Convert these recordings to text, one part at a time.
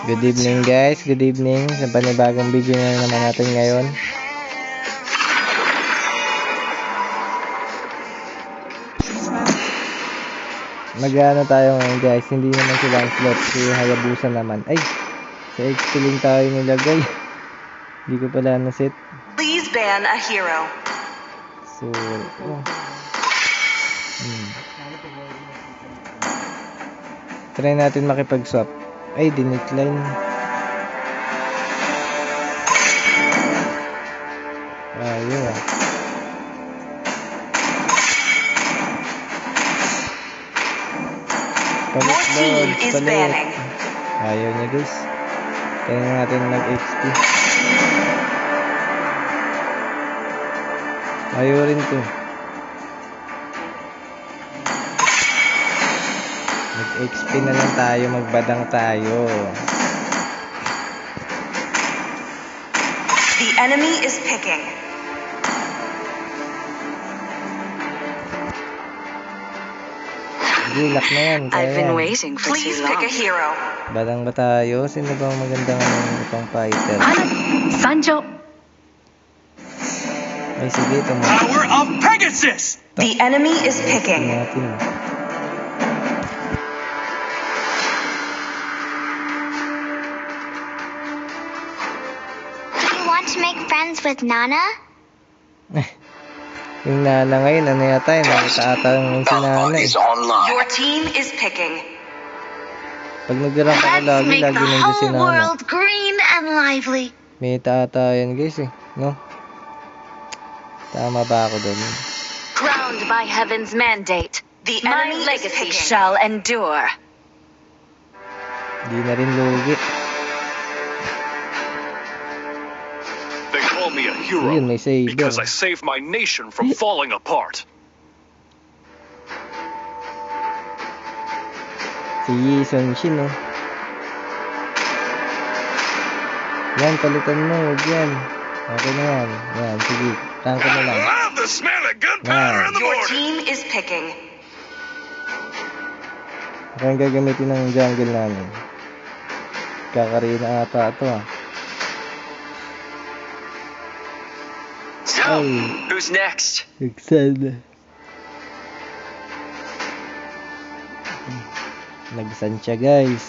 Good evening guys, good evening sa panibagong video na naman natin ngayon. Mag-ano tayo ngayon guys, hindi naman sila ang slot, si Hayabusa naman. Ay, sa XP link tayo nilagay. Hindi ko pala nasit. Please ban a hero. So, try natin makipag-swap. Ay, dinecline. Ayun ah. Palit. Ayaw niya guys. Kaya natin mag-XP. Ayaw rin to. Mag-XP na lang tayo, magbadang tayo. The enemy is picking. Gilak na yan. I've been waiting for too long. Please pick a hero. Badang ba tayo? Sino bang magandang itong fighter? Sanjo. Ay sige, ito mo. Power of Pegasus! The enemy is picking. To make friends with Nana? Yung Nana ngayon, ano yata yun? Nakita ata yung si Nana eh. Your team is picking. Pag nag-rank ako lagi nandiyan si Nana. World green and lively. May ata yan guys eh, no? Tama ba ako doon? Crowned by heaven's mandate, The my enemy legacy is picking. shall endure. Di na rin lugi. They call me a hero Yun, may saber. because I saved my nation from falling apart. Si Yi Sun Shin oh. Yan, palitan mo, huwag yan. Okay na yan. Yan, sige. Tank ko na lang. I love the smell of gunpowder in the Your morning. team is picking. Ako yung gagamitin ng jungle namin. Kakarina ata ito ah. So, who's next? Nagsan. Nagsan siya guys.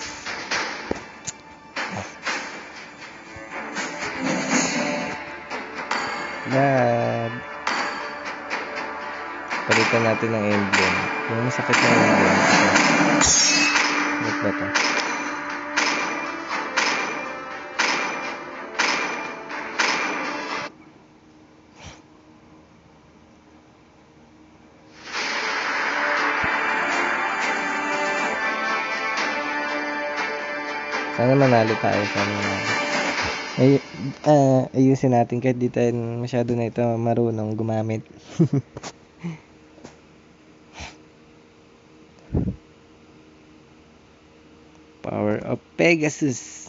Yan. Palitan natin ng emblem. Yung masakit na emblem. Ba't ba ito? Sana manalo tayo sa mga ayusin natin kahit di tayo masyado na ito marunong gumamit. Power of Pegasus.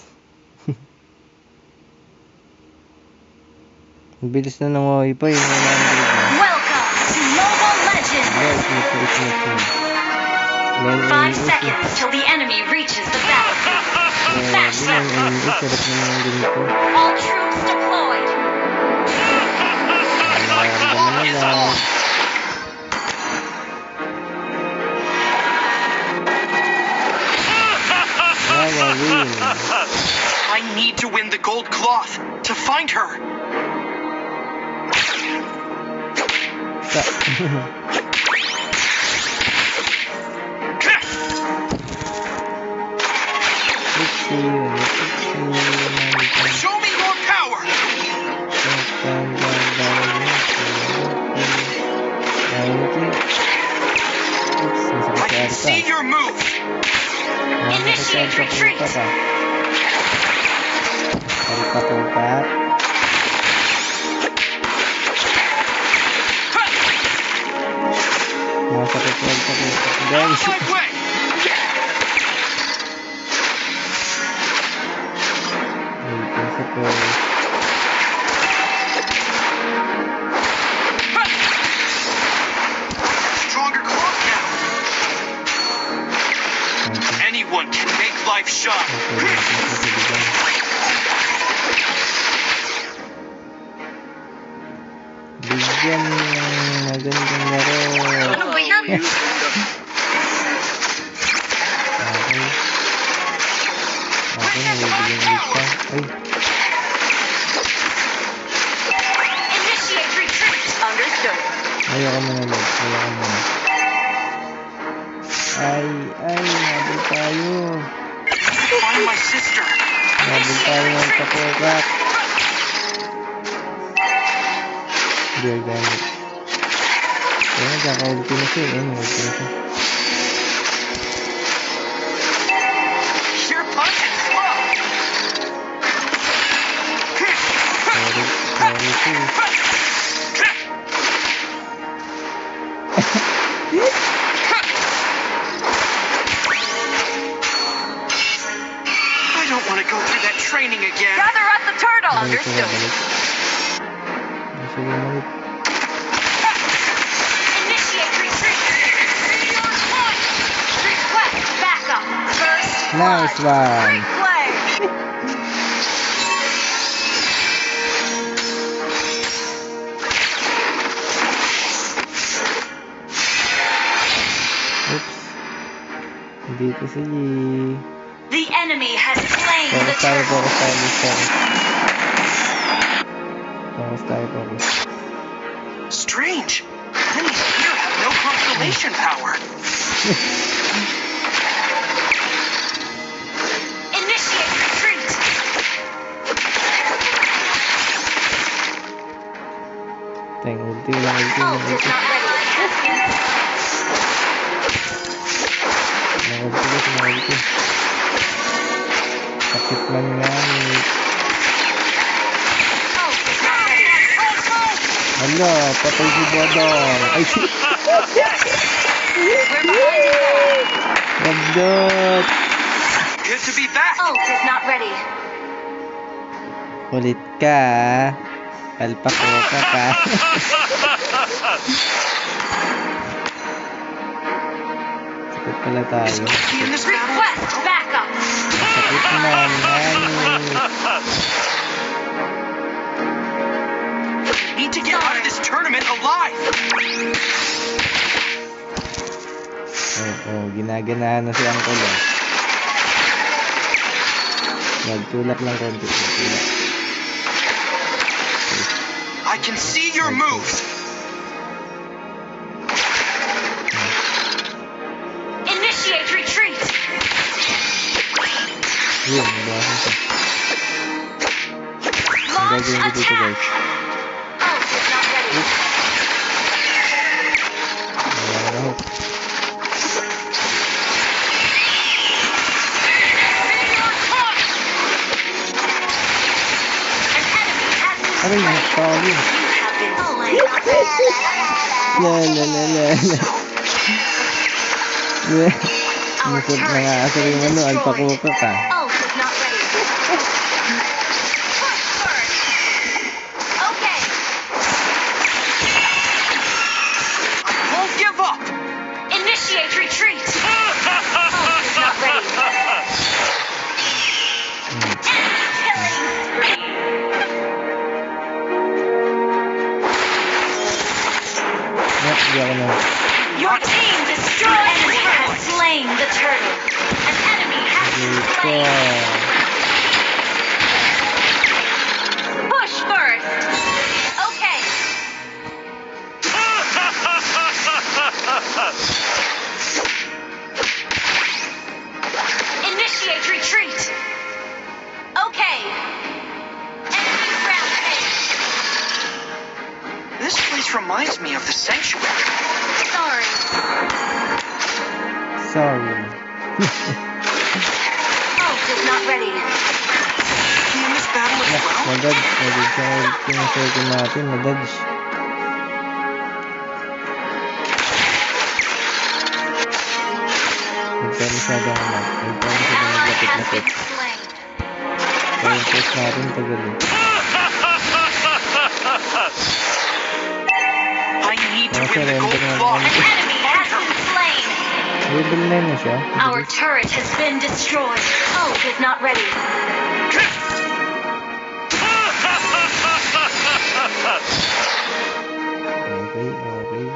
Ang bilis na ng wifi. Welcome to Mobile Legends! 5 seconds till the enemy reaches the battlefield. Smash them! All troops deployed! I need to win the gold cloth to find her. Show me your power. I can see your move. Initiate retreat! Out of my way. Stronger cloth now. Anyone can make life shine. use them Okay. Okay, nabibigyan ulit pa. Ay, Initiate retreat. Understood. ayoko muna Lord. Ayoko muna. Ay, nabal tayo. to find my sister. Nabal tayo ng tapokak. Dear God. Ayun, kaka-ulti na siya. Ayun, ulti na siya. Sheer punch and slow. Sorry too. I don't want to go through that training again. Gather at the turtle. Balik ko na, Understood. balik. Sige, balik. Initiate retreat. Request backup. First Nice blood. one. Great play. Oops. Dito si Yi. The enemy has slain the Focus tayo, turtle. focus tayo, focus. Focus tayo, focus. Strange. Enemies here have no constellation power. Initiate retreat. Teng, ulti lang, ulti lang, Ult is ulti. not ready. Mga ulti kasi, mga ulti. Sakit man nga ni... Ult is not ready. Hala, patay si Bodong. Ay, We're behind you. Wagdot. Good to be back. Ult is not ready. Kulit ka, ah. Palpakoka ka. Sakit pala tayo. Be in this battle. Request backup. Sakit man, nani. Need to get out of this tournament alive. Oo, ginaganahan na si Uncle. Oh. Magtulak lang konti. Magtulak. I can see your moves. Initiate retreat. Yun, nabasa siya. Ang Launch gagawin ko dito, attack. guys. Ult is not ready. Wala na hope. An enemy has been Aray, slain. nakakaw yun. You have been slain. La la la la la. Yeah. Our Nasod na turret nga has asa been yung ano, destroyed. alpakuka ka. Ult is not ready. Push first. Okay. I won't give up. Initiate retreat. Ult is not ready. Enemy killing spree. Di ako na. Your team destroyed. An enemy has slain the turtle. An enemy has been Dito. slain. Push first. Okay. Initiate retreat. Okay. Enemy rampage. This place reminds me of the sanctuary. Sorry. Sorry. Ult is not ready. Be in this battle as well. Nadadge. Nadadge ang ulti ng circle natin. Nadadge. Huwag tayo masyadong anak. Huwag tayo masyadong Ally has maglapit-lapit. been slain. Kaya yung post natin tagal eh. I need to Oh, win the surrender gold na claw. An enemy has been slain. Level 9 na siya. Our turret has been destroyed. Ult is not ready. Okay, okay.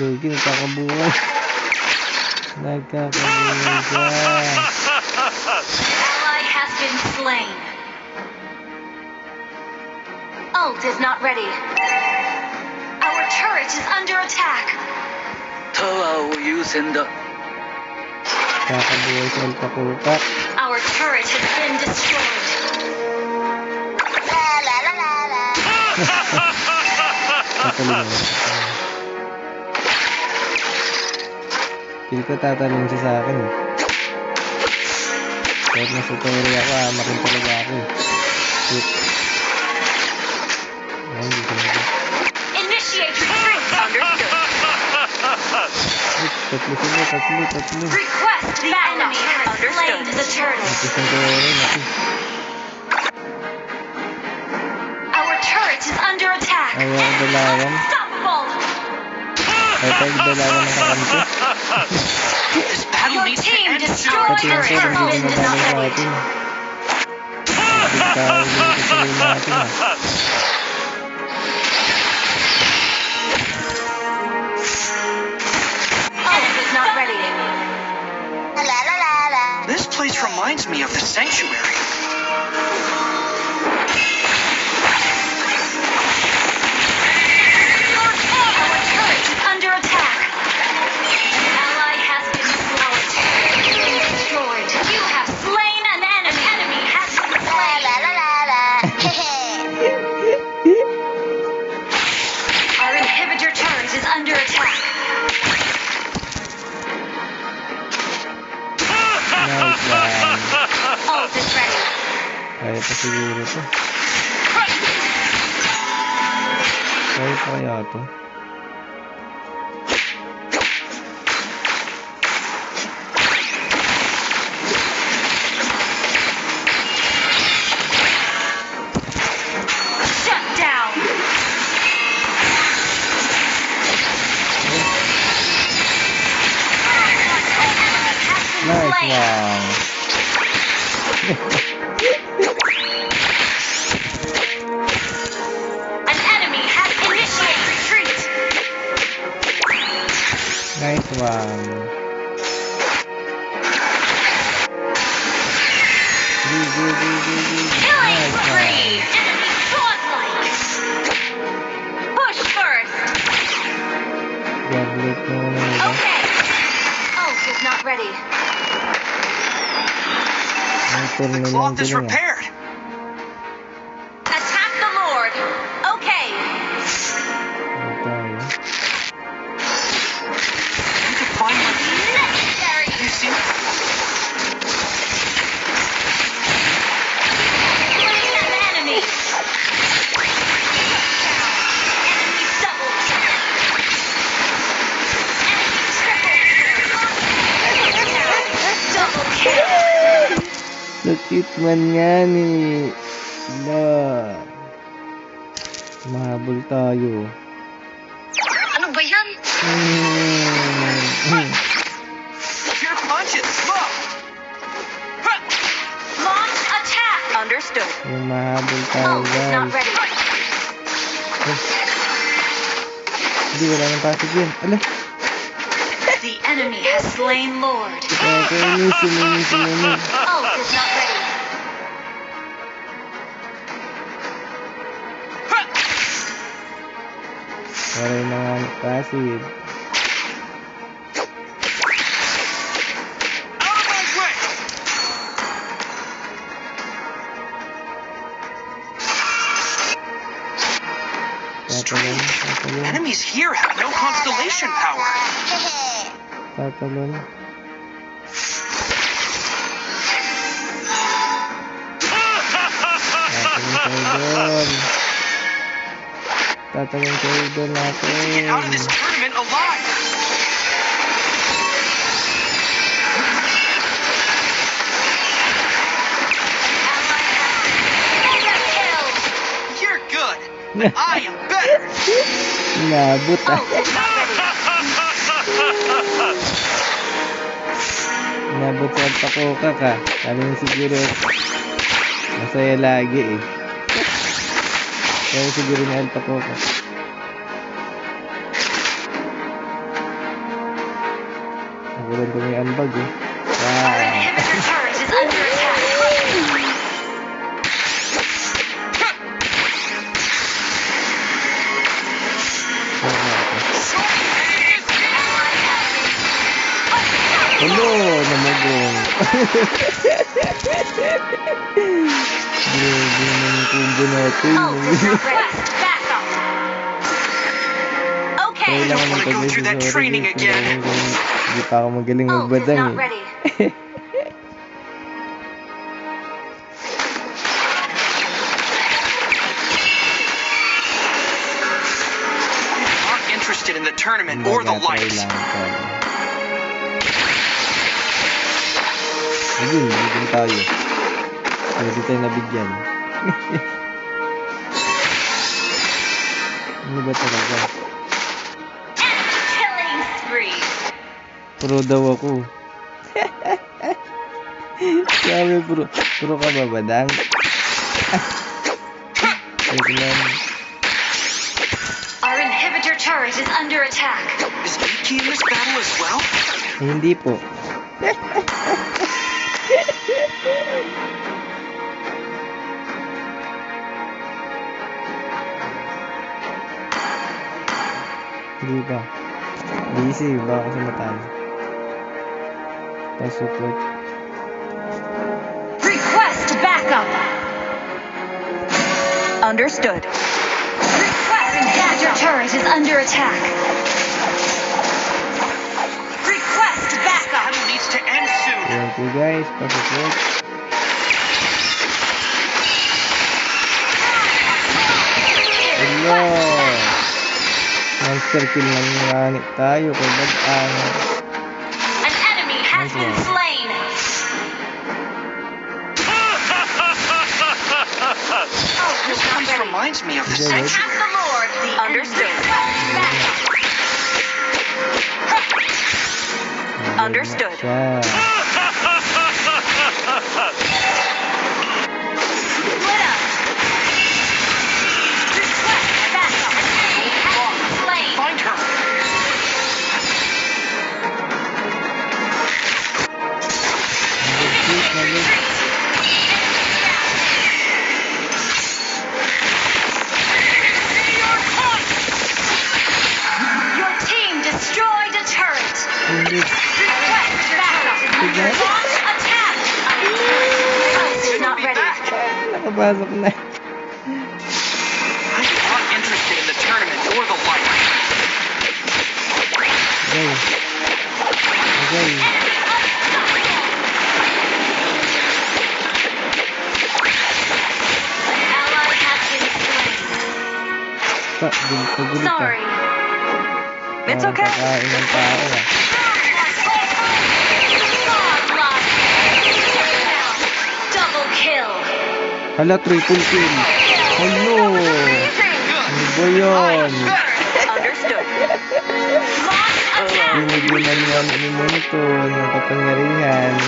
Lugi, nagkakabuhay. Nagkakabuhay siya. Ally has been slain. Ult is not ready. Our turret is under attack. タワーを優先だ。 Nagkakabuhay si Alpakuka. Our turret has been destroyed. La la la la la. Tatalon mo. Feel ko tatalon siya sa akin eh. Kahit nasa Tori ako, makin talaga ako eh. Shit. Ay, hindi ko na. Initiate retreat. Understood. Ay, tatlo. Request the enemy has slain the turtle. Isang Tori, naku. Our turret is under attack. Ayaw ang dalawan. Unstoppable. Ay, tayo dalawan ng kakampi. This battle Your needs to team end destroyed Pati soon. yung your Tori, hindi turret. ko nadali sa atin. Kapit tayo dito sa rin natin ah. Ult is not ready. La la la la. This place reminds me of the sanctuary. Our turret is under attack. An ally has been destroyed. You have slain an enemy. An enemy has been La slain. la la la la. Our inhibitor turret is under attack. Nice one. Ult is ready. Kaya pa siguro to. Kaya pa kaya to. Shut down. Nice Slain. one. An enemy has initiated retreat. Nice one. Go. Killing Nice spree. one. Enemy godlike. Push first. Gablet mo na ito. Okay. Ult is not ready. Ang turn The na lang cloth is din ah. repaired. Attack the Lord. Okay. Huwag tayo. You can find my... Necessary. You see? Slain an enemy. Enemy double kill. Enemy triple kill. Double kill. Sakit man yan eh. La. Mahabol tayo. Ano ba yan? Your punches. Look. Launch attack. Understood. Yung mahabol tayo Ult is not guys. ready. Hindi, wala nang pasig yun. Ala. The enemy has slain Lord. Sumini. Ult is not ready. Wala yung mga pasig. Out of my way. Tatalon. Enemies here have no constellation power. Tatalon. Tatalon kayo doon natin. Get out of this tournament alive. Mega kill. You're good. But I am better. Inabot ah. Ult is not ready. Inabot sa Alpakuka ka. Kami siguro masaya lagi eh. Kaya siguro ni Alpakuka. Nakulang ko yung ambag eh. Our inhibitor turret is under attack. Hello, namagong. Grabe naman yung combo natin. Ult is not ready. Back up. Okay. Kailangan wanna go through that training again. Hindi pa ako magaling Ult is magbadang not eh. ready. Not interested in the tournament or the lights. Ayun, bigyan tayo. Pwede tayo nabigyan. Ano ba talaga? Killing spree. Pro daw ako. Sabi, pro ka ba, badang? Wait lang. Our inhibitor turret is under attack. Is Mickey in this battle as well? Eh, hindi po. Hindi ba? Busy, baka kasi matalo. Pa-support. Request backup. Understood. Request inhibitor turret is under attack. Request backup. Battle needs to end soon. Ayan po guys, pa-support. Hello! Monster kill lang nga tayo kay Badang. An enemy has been slain. This place reminds me of the Yeah, sanctuary. Attack the Lord. The Understood. Understood. Siya. Split up. Request backup. An enemy has been slain. Find her. Your team destroyed a turret. Hindi. Request backup. Launch attack. Ult is not ready. Nakapasok na. I'm not interested in the tournament or the lights. Okay. Okay. Ally has been slain. Pagulit ka. Sorry. It's okay. Kakain ng tao ah. Double kill. Hala, triple kill. Hello. Ano ba yun? Understood. Launch attack. Binigunan yan ni Moonton ng kapangyarihan.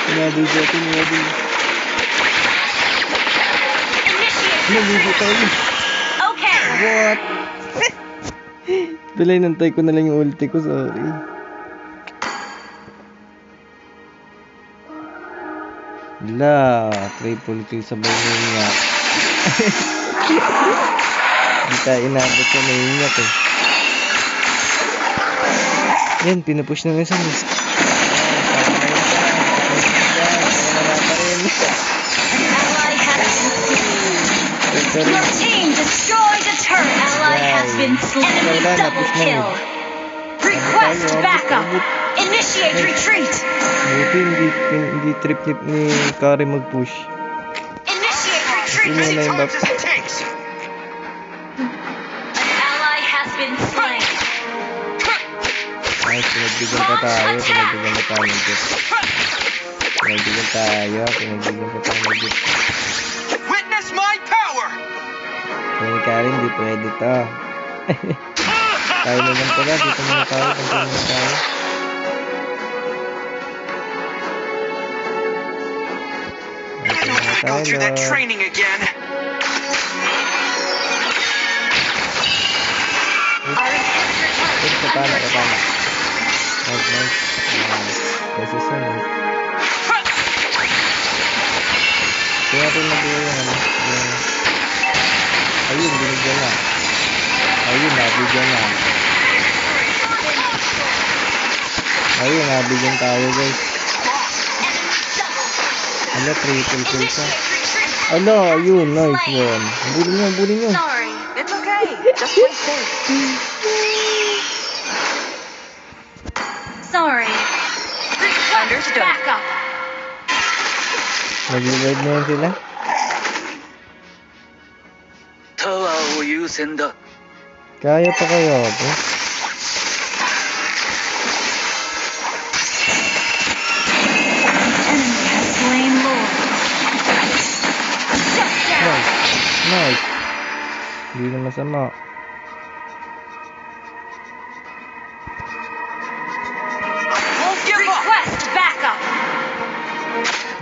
Sinado sa atin, sinado. Initiate. Naligo tayo. Okay. What? Bilay, nantay ko na lang yung ulti ko, sorry. Wala, triple kill sa niya. Hindi tayo inabot sa niya eh. Yan, pinupush na ng isang eh. Wala pa rin. Ally has been slain. Your team destroyed a turret. Ally has been slain. Enemy double kill. Request backup. Initiate retreat. Buti hindi trip ni Kari mag-push. Initiate retreat. Yun na yung Times as it takes. An ally has been slain. Ay, pinagbigyan pa tayo. Pinagbigyan pa tayo ng gift. Pinagbigyan tayo. Pinagbigyan pa tayo ng gift. Witness my power. Kaya Kari, hindi pwede to. Tayo naman pala. Dito muna tayo. Dito muna tayo. I don't want to go through that training again. Kapana. Nice. Beses na, nice. Kaya natin nabuo yung ano. Ayun, binigyan na. Ayun, nabigyan na. Ayun, nabigyan tayo guys. Ala, triple kill ka. Ala, ayun, nice one. Bulin nyo. Sorry. It's okay. Just play safe. Sorry. Understood. Back up. Nag-revive na yun sila. Kaya pa kayo, bro. Enemy has slain Lord. Shut down. Nice. Hindi na masama. Won't give up. Request backup.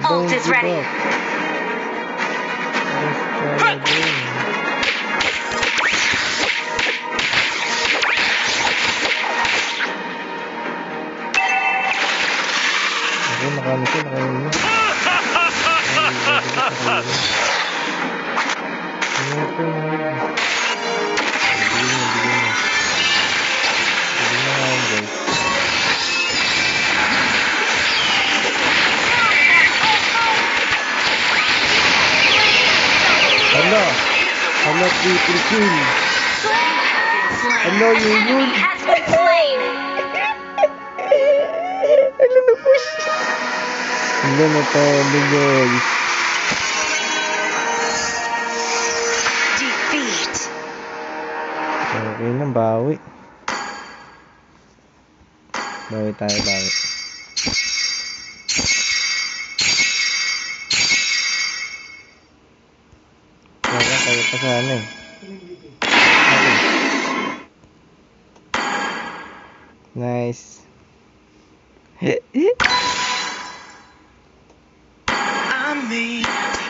Ult is ready. Let's try again. Ako, nakano siya, nakainin niya. Hala, triple kill. Hello, yun. Enemy has been slain. Ano na push? Hello na to, guys. Defeat. Okay na, bawi. Bawi tayo. Kaya kayo pa sana eh. Okay. Nice. I'm me,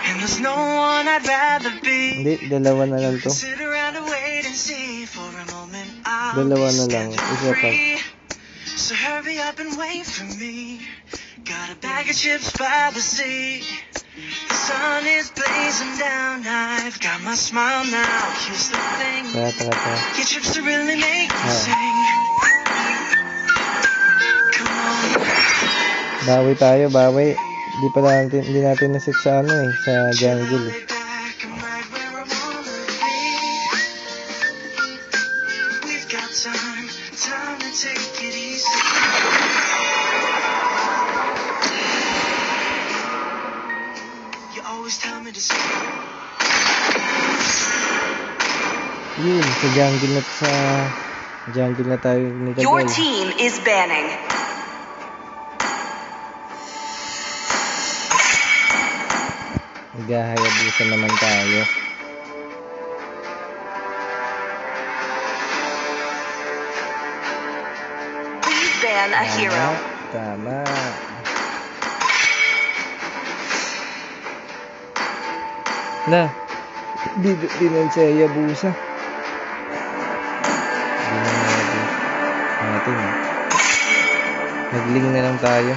and there's no one I'd rather be. Hindi, dalawa na lang to. Sit around and wait and see for a moment. Dalawa na lang. Isa pa. So hurry up and wait for me. Got a bag of chips by the sea. The sun is blazing down. I've got my smile now. Here's the thing. Tara. Your chips to really make me sing. Come on. Bawi tayo. Hindi natin nasit sa ano eh, sa jungle. Lay back, I'm right where I wanna be. We've got time to take it easy. You always tell me to stop. Yun, sa jungle na tayo nilagay. Your team is banning. Naghahayabusan naman tayo. Please ban a hero. Tama. Na, di na siya Hayabusa. Di na natin. Nagling na lang tayo.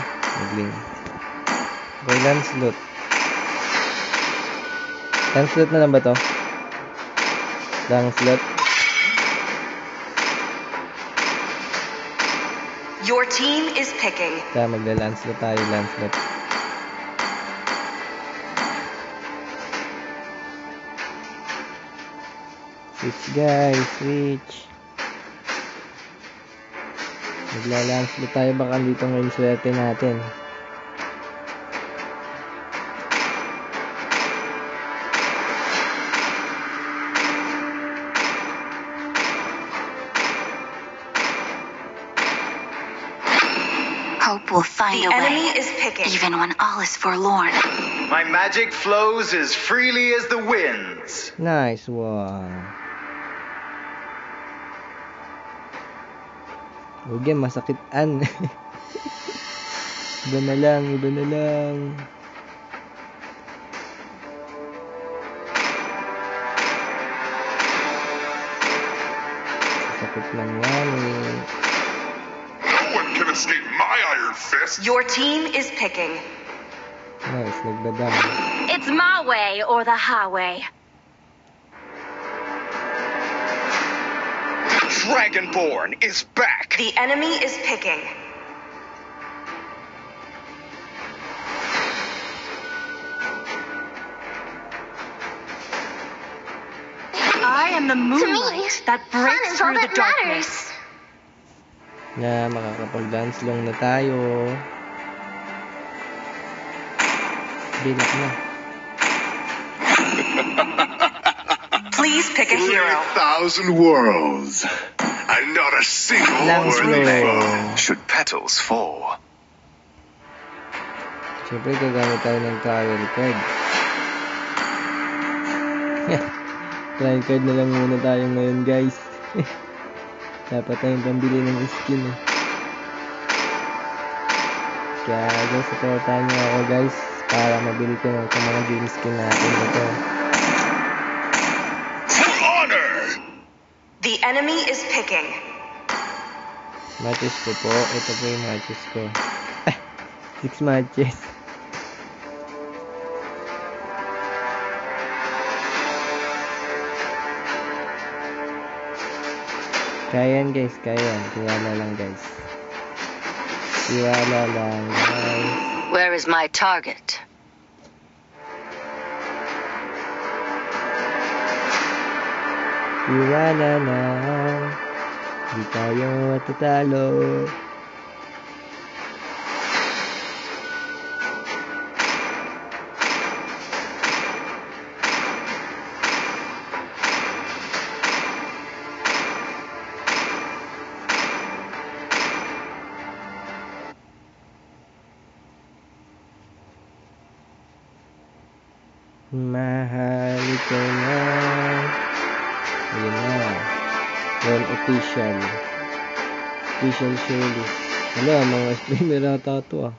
Okay, Lancelot. Lancelot na lang ba to? Lancelot. Your team is picking. Kaya magla-Lancelot tayo, Lancelot. Switch guys, switch. Magla-Lancelot tayo, baka dito ngayon swerte natin. Hope will find The a enemy way, is picking. even when all is forlorn. My magic flows as freely as the winds. Nice one. Huwag yan, masakitan. Iba na lang. Sakit lang yan eh. couldn't escape my iron fist. Your team is picking. Nice, nagdadam. It's my way or the highway. Dragonborn is back. The enemy is picking. I am the moonlight that breaks through the darkness. Na makakapag-dance long na tayo. Binak na. Please pick a hero. 3,000 worlds. And not a single Lang worthy slow. foe should petals fall. Siyempre, gagamit tayo ng trial card. Trial card na lang muna tayo ngayon, guys. Dapat tayong pambili ng skin, eh. Kaya, guys, supportahan niyo ako, guys, para mabili ko ng mga game skin natin ito. For honor! The enemy is picking. Matches ko po. Ito po yung matches ko. 6 matches. Kaya yan, guys. Kaya yan. Tiwala lang, guys. Tiwala lang, guys. Where is my target? Tiwala lang. Di tayo matatalo. Mahal ko na. Ayun na. Well, official. Official Shirley. Wala, mga streamer ata to, ah.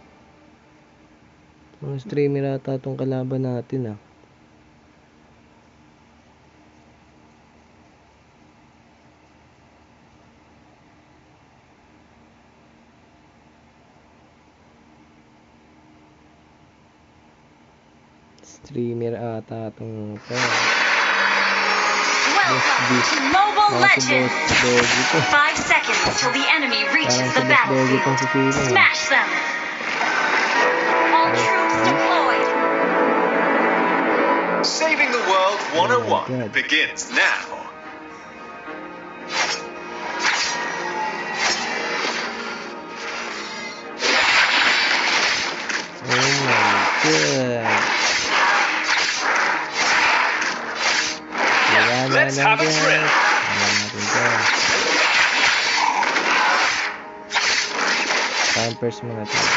Mga streamer ata tong kalaban natin, ah. Streamer ata tong to. Welcome to Mobile Legends! Doggy to. 5 seconds till the enemy reaches the Parang si Boss Doggy tong battlefield. si Sino, eh. Smash them! All troops deployed! Saving the World Oh my 101 God. begins now. Oh my God. Let's have a trip. Pampers muna tayo.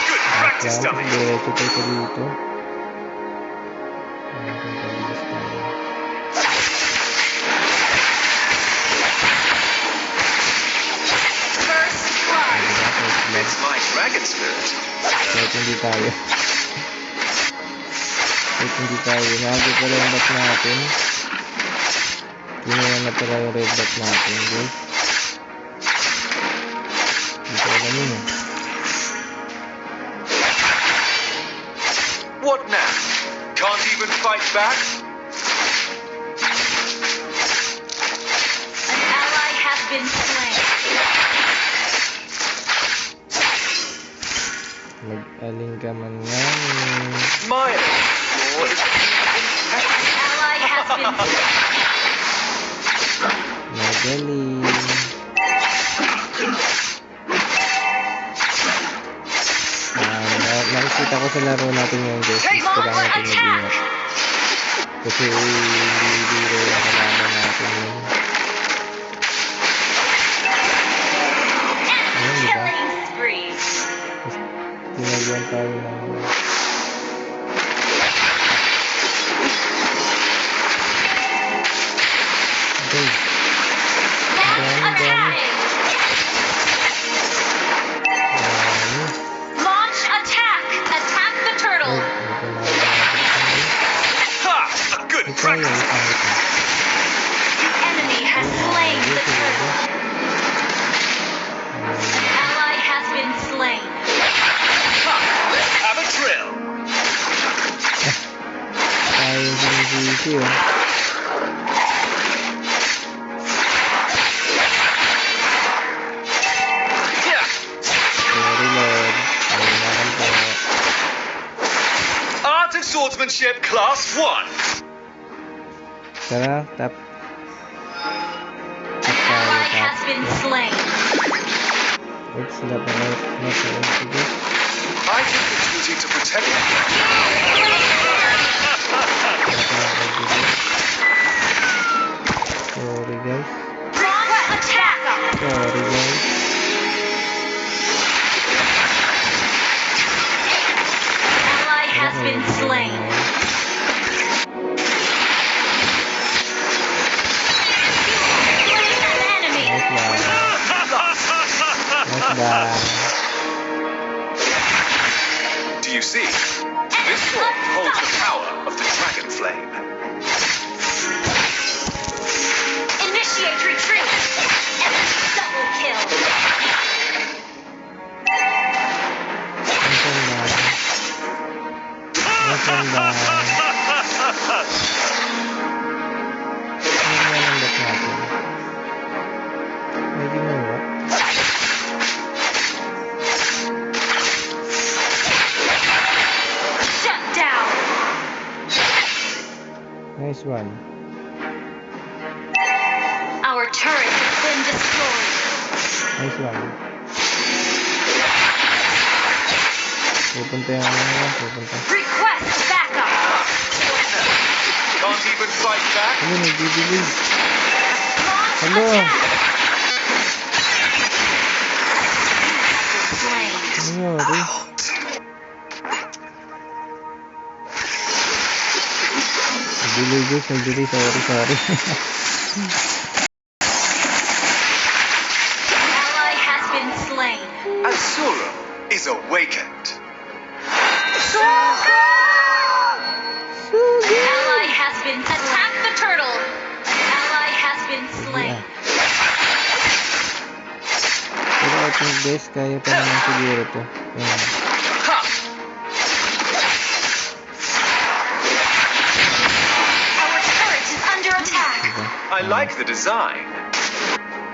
Good practice, Kaya dummy. diretso tayo dito. Pabilis tayo. First blood! It's my dragon spirit. Kahit hindi tayo. Kahit hindi tayo. Nago pala yung bat natin. Hindi na pala yung red bat natin, guys. Hindi ko alam yun, eh. What now? Can't even fight back? An ally has been slain. Mag-aling ka man nga, eh. My lord. An ally has been slain. Magaling. Nakikita ko sa laro natin ngayon, guys. Gusto lang natin mag-ingat. Kasi hindi biro yung kalaban natin yun. Ayun, di ba? Killing spree. Tinagyan tayo ng... Okay. Launch attack! Launch attack! Attack the turtle! Ha! A good Ito Ay, ay, ay. The enemy has slain the turtle. Ally has been slain. Let's have a drill. Ay, yung sinisisi oh. Yeah. Sorry Lord. Ayun naman po. Art of Swordsmanship Class 1. Tara, tap. Ally has been slain. Wait, sila pa na. Sige. I take the duty to protect you. Sorry guys. Launch attack. Sorry guys. Ally has been slain. Slain an enemy. Nice one. Nice done. Do you see? This sword holds the power of the dragon flame. Initiate retreat. Enemy double kill. Nice one done. Ano nga nandot natin? May ginawa? Shut down. Nice one. Our turret has been destroyed. Nice one. Pupunta yung ano nila, pupunta. Request backup. Can't even fight back. Ano, nagbibilig. Launch Hello. attack. Slain. Ano, Ori? Nagbilig guys, nagbilig. Sorry. Ally has been slain. Azura is awakened. Ally has been attack the turtle. Ally has been slain. Pero I think guys, kaya pa naman siguro to. Ayan. Ha! Our turret is under attack. Diba? I like the design.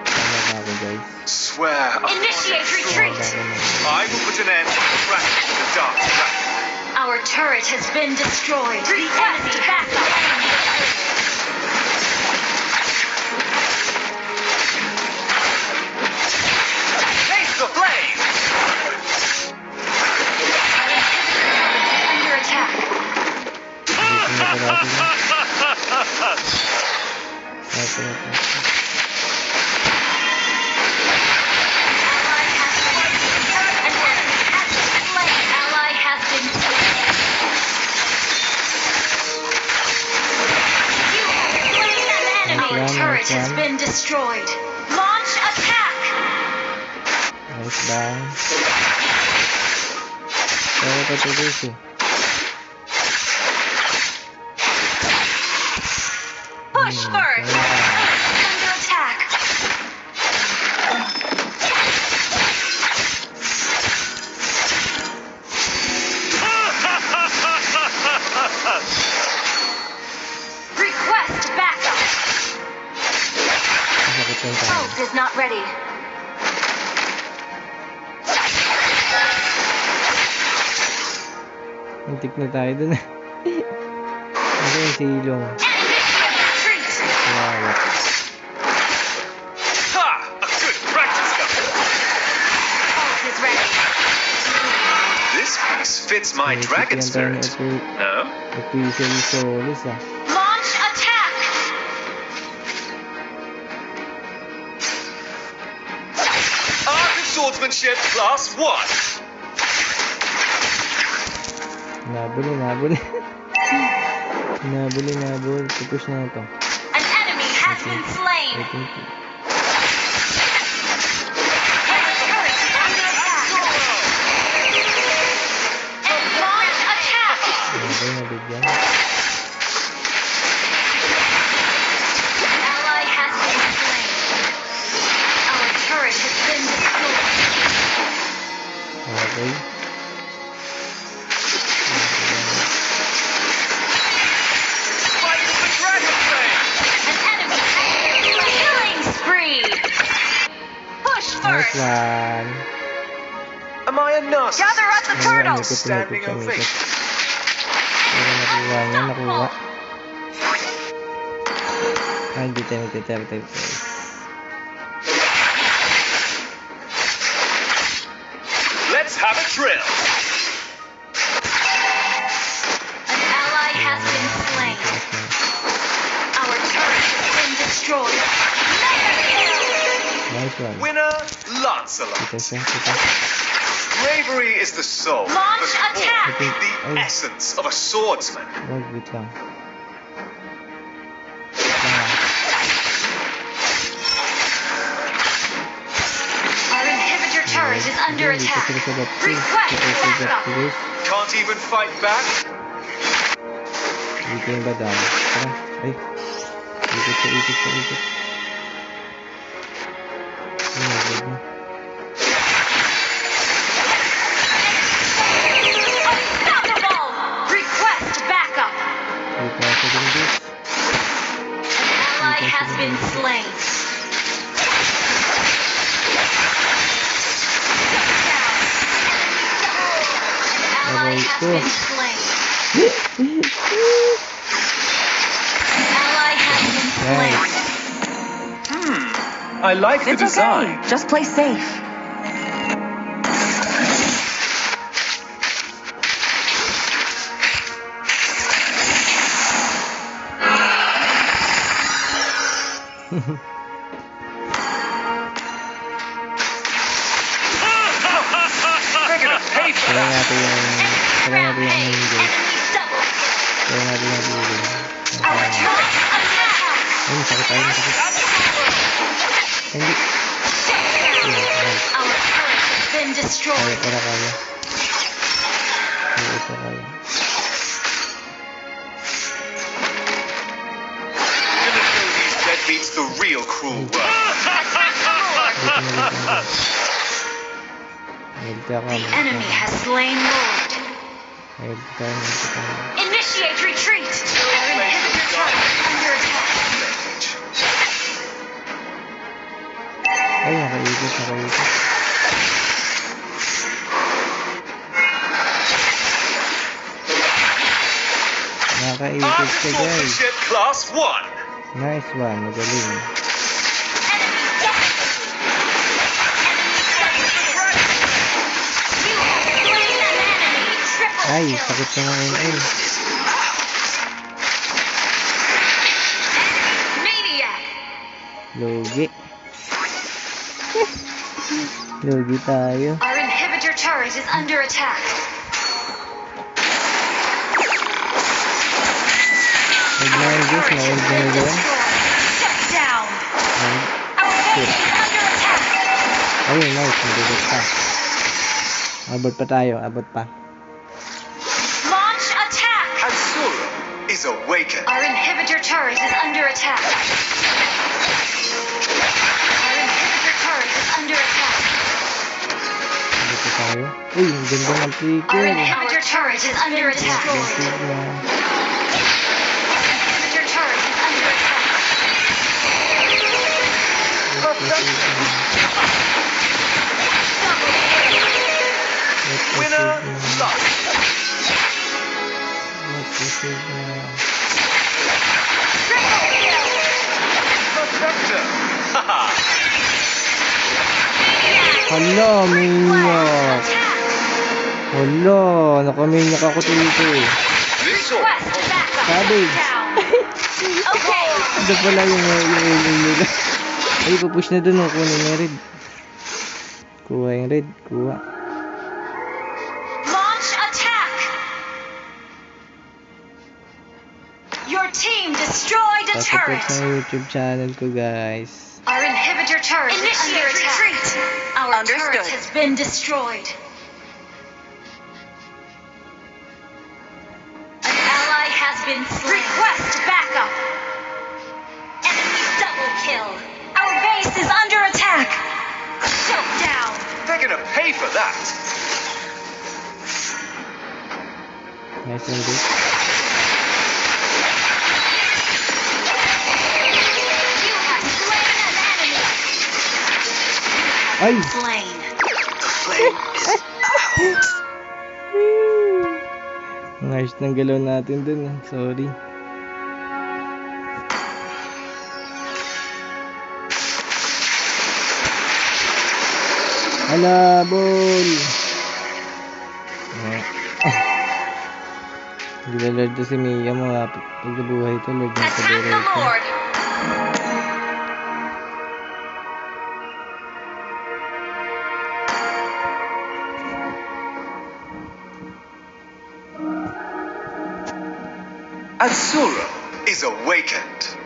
Tama ba ako guys? Swear upon Initiate Tama retreat. ba ako naman? I will put an end to the practice of the dark dragon. Our turret has been destroyed. The enemy backup. Face the flame! Under attack. Dito na pala ako na. Ito. Ally has been slain. An enemy has been slain. Ally has been slain. You have slain an enemy. Our turret has been destroyed. Launch attack. Nice bang. Kaya pa ito guys eh. Push first. Under attack. Request backup. Masakit yung tayo. Ult is not ready. Antik na tayo dun eh. Ano yung silong? Initiate retreat. Wow. Ha! A good practice gun. Ult is ready. This piece fits my dragon spirit. No? Officially soulless ah. Launch attack. Art of Swordsmanship Class 1. Nabuli. Nabuli. Pupush na ito. An enemy has been slain. I think. Our turret is under attack. And launch attack. Okay, nabigyan. one. Am I a narcissist? Gather up the Ayan, turtles. Standing ovation. Pero nakuha niya, nakuha. Ay, hindi tayo magte-turtle guys. Let's have a drill. An ally has been slain. Our turret has been destroyed. Mega kill! Nice one. Winner, Lancelot. Kita siya, kita. Bravery is the soul, Launch the sport, attack! the essence of a swordsman. Wait lang. Our inhibitor turret is under Hindi attack. ko sila sagot. Request backup. Please. Can't even fight back. Dito yung badam. Tara. Ay. Ikot sa ikot sa ikot. Ay, nagod na. Unstoppable! Request backup. Dito ako din guys. An ally has been slain. An ally has been slain. An ally has been slain. I like the design. Just play safe. They're gonna pay for Kaya that. natin yung... Kaya natin yung main gate. Enemy double kill. Kaya natin yung building. Our turret under attack. Ay, sakit tayo, sakit. Hindi. Our turret has been Kaya, destroyed. para kaya. Kaya ito kaya. Gonna show these deadbeats the real cruel world. Dito ako. The enemy has slain Lord. Dito tayo. Dito tayo. Initiate retreat. Our inhibitor turret is under attack. Ay, nakaikot, nakaikot. Nakaikot Armed ka guys. swordsmanship class 1. Nice one, magaling. Enemy double kill. You have slain an enemy. Triple Ay, kill. sakit na nga yun. Ay, Maniac. logi. Logi tayo. Our inhibitor turret is under attack. Nag-9 guys, Turret has na-hold na been nila. destroyed. Shut down. Our base is under attack. Ayun, nice, nabibot pa. Abot pa tayo, abot pa. Launch attack. And Sura is awakened. Our inhibitor turret is under attack. Our inhibitor turret is under attack. Abot pa tayo. Uy, ang ganda ng Our trigger. inhibitor turret is under attack. Our inhibitor turret is under attack. Double kill. Winner, Lancelot. Triple kill. Perfecto. Haha. Hala, maniac. Attack. Hala, nakamaniac ako dito eh. This sword. Request backup. Cabbage. Down. Okay. Ito pala yung aiming nila. Ay, pupush na dun. Kunin yung red. Kuha yung red. Kuha. Launch attack. Your team destroyed a Pasuport turret. sa YouTube channel ko guys. Our inhibitor turret is under attack. retreat. Our Understood. turret has been destroyed. An ally has been slain. Request backup. Enemy double kill. Our base is under attack. Shut down. They're gonna pay for that. Nice one guys. You have slain an enemy. Ay! Slain. reverse ng galaw natin dun. Sorry. Hala, ball! Gilalard to si Mia mo ha. Pag nabuhay to, Lord ng Attack the Federation. Lord! Azura is awakened.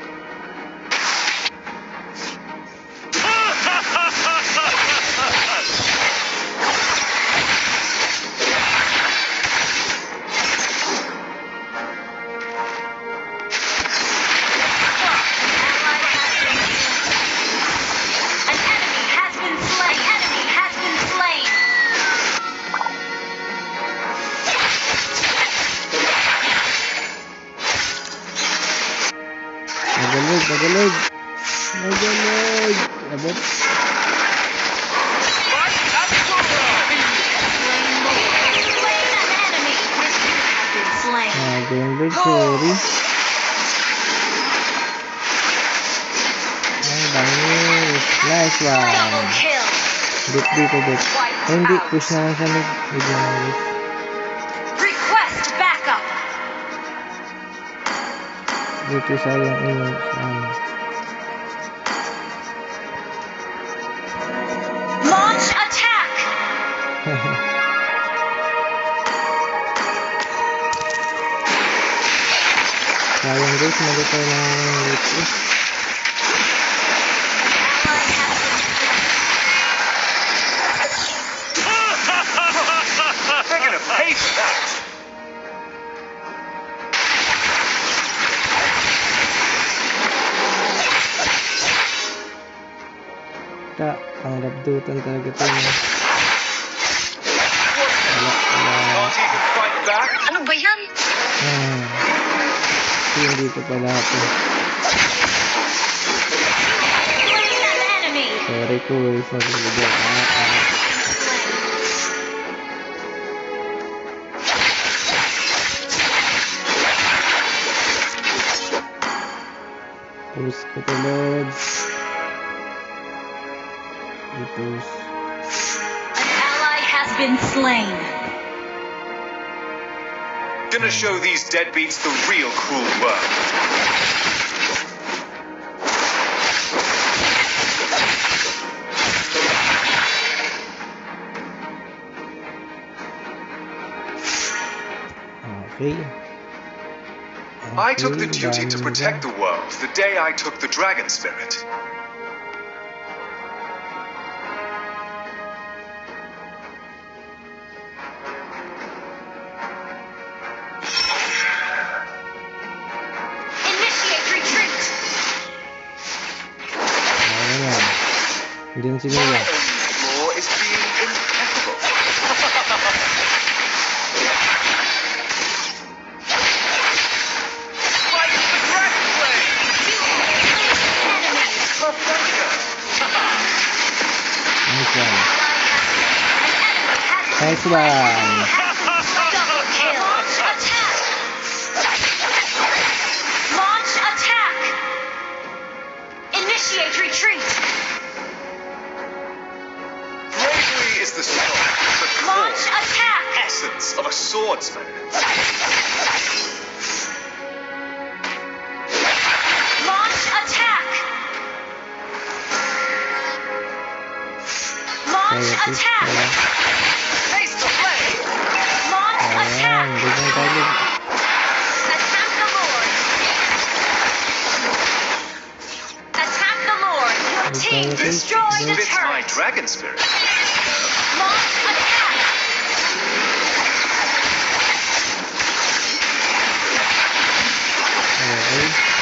An enemy has been slain! An enemy has been slain! Magalig, magalig! Magalig! Abot. Slain an enemy! Has been slain! Magalig, sorry. Ay, bangis. Nice Double one. kill! Dip dito, dip. Ay, hindi. Push naman siya mid. Bigyan mo guys. Request backup! Dito sayang image. Launch attack! Sayang guys, magkataw ng late. Ally has been They're gonna pay for that. Ta, ang labdutan talaga ito. Wala, wala. Can't even fight back. Ano ba yan? Yung dito pala ito. Slain an enemy! Sorry ko guys, nagulog. Push ko to, Lods. I-push. An ally has been slain. Gonna show these deadbeats the real cruel world. Okay. I took the duty to protect the world the day I took the dragon spirit. Initiate retreat! Ayan yan. Diyan si Mia. My only flaw is being impeccable. Fight the dragon flame! Enemies! Perfecto! Nice one. An enemy has been Nice one. double kill! Launch attack! Launch attack! Initiate retreat! Bravery is the soul, the Launch core attack! essence of a swordsman. Launch attack! Launch Kaya push attack! ko. Taste the flame! Launch Ayan, attack! ganyan tayo. Attack the Lord! Attack the Lord! Your team Okay, destroyed a Fits my turret! dragon spirit. Launch attack! Okay.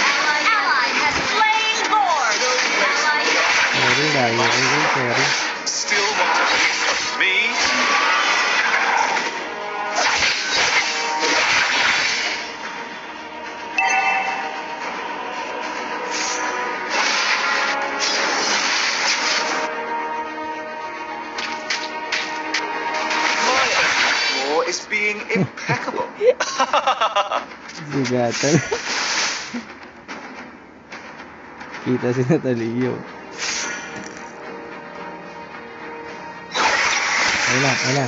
Ally has slain Lord! Ally Sorry, layo ko guys. Sorry. Still want a piece of me? score is being impeccable. Sugatan. Kita si Natalio. Ayun na, ayun na.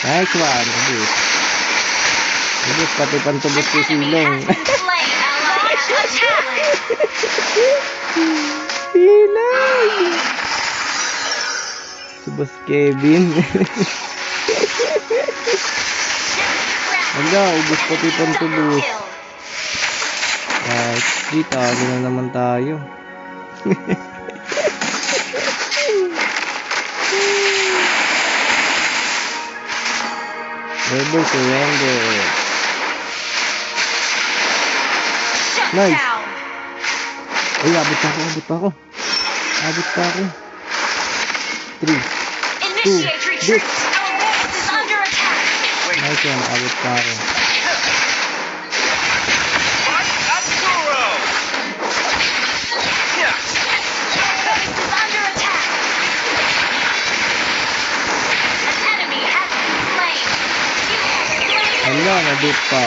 Nice one, abis. Abis, pati pantubos ko silong. Silong! Si Boss Kevin. Wala, ubos pati pantubos. Kita, gano'n naman tayo. Never surrender. Nice. Ay, abot pa ako. Abot pa ako. 3, 2, this. Nice one, abot pa ako. Wala, nabit pa.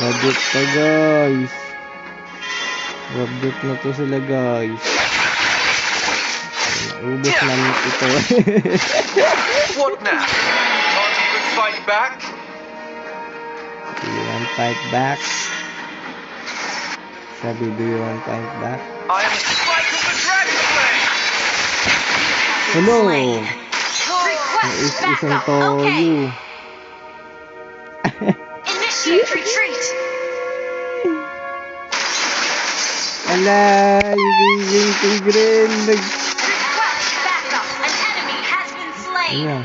Nabit pa, guys. Nabit na to sila, guys. Ubus namin ito. What now? Can't even fight back? Do you want fight back? Sabi, do you want fight back? I am strike of the Dragonblade! Hello! Request Isang backup. toyo. Okay. Initiate retreat. Ala, yung tigren. Request backup. An enemy has been slain. Ayan.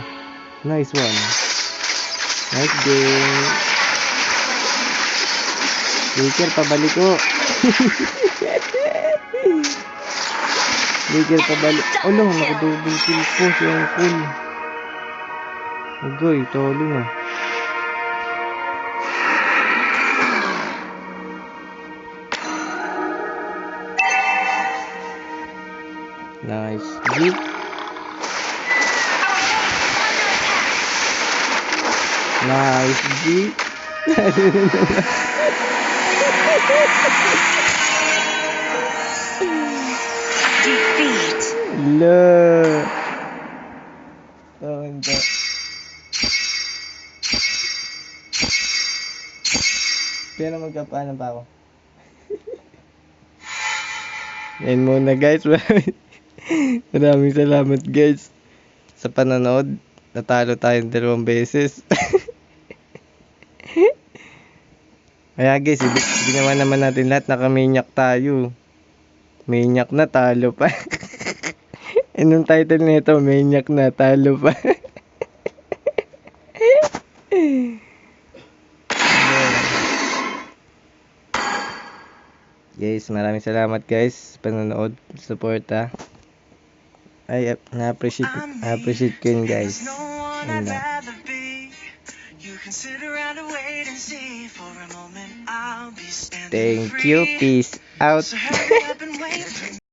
Nice one. Nice game. Baker, pabalik ko. Baker, pabalik. Oh, no, nakadouble kill po siya yung cool. Okay, talo na. Nice. Jeep. Nice, Jeep. Defeat. Look. Oh, hindi. Pero magkapaanan pa ako. Yan muna, guys. Maraming salamat, guys, sa panonood. Natalo tayo 2 beses. Kaya guys, ginawa naman natin lahat. Nakaminyak tayo. Minyak na, talo pa. Anong title nito? Minyak na, talo pa. Guys, maraming salamat, guys, sa panonood, support, ha. Ay, na-appreciate ko yun, guys. Yun lang. Thank you, peace out.